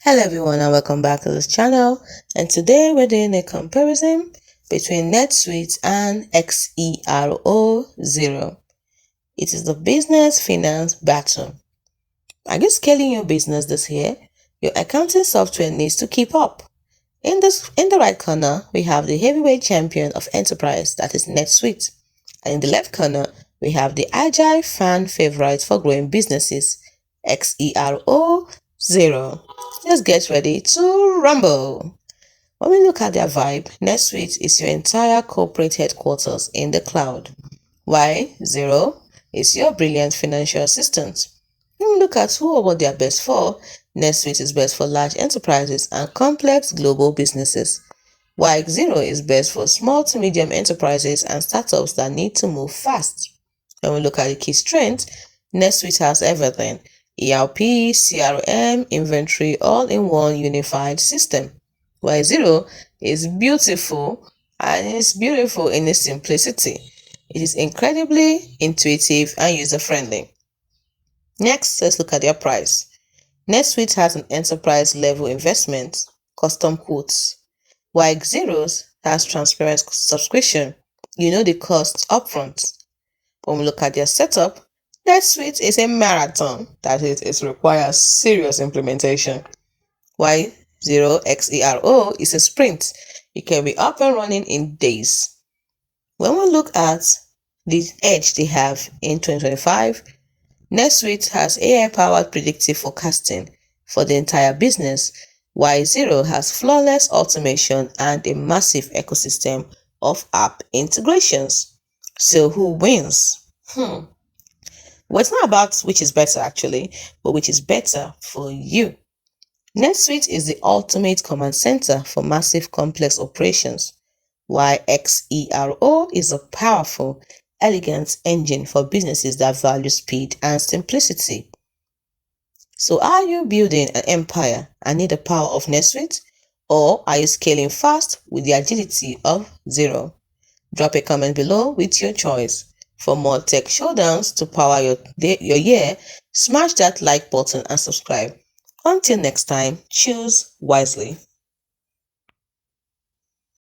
Hello everyone and welcome back to this channel, and today we're doing a comparison between NetSuite and Xero. It is the business finance battle. Are you scaling your business this year? Your accounting software needs to keep up. In the right corner, we have the heavyweight champion of enterprise, that is NetSuite. And in the left corner, we have the agile fan favorite for growing businesses, Xero. Let's get ready to rumble. When we look at their vibe, NetSuite is your entire corporate headquarters in the cloud, while Xero is your brilliant financial assistant. When we look at who or what they are best for, NetSuite is best for large enterprises and complex global businesses, while Xero is best for small to medium enterprises and startups that need to move fast. When we look at the key strengths, NetSuite has everything: ERP, CRM, inventory, all in one unified system. While Xero is beautiful, and it's beautiful in its simplicity. It is incredibly intuitive and user-friendly. Next, let's look at their price. NetSuite has an enterprise level investment, custom quotes, while Xero's has transparent subscription. You know the costs upfront. When we look at their setup, NetSuite is a marathon, that is, it requires serious implementation, while Xero is a sprint. You can be up and running in days. When we look at the edge they have in 2025, NetSuite has AI-powered predictive forecasting for the entire business, while Xero has flawless automation and a massive ecosystem of app integrations. So who wins? Well, it's not about which is better actually, but which is better for you. NetSuite is the ultimate command center for massive complex operations, while Xero is a powerful, elegant engine for businesses that value speed and simplicity. So are you building an empire and need the power of NetSuite, or are you scaling fast with the agility of Xero? Drop a comment below with your choice. For more tech showdowns to power your year, smash that like button and subscribe. Until next time, choose wisely.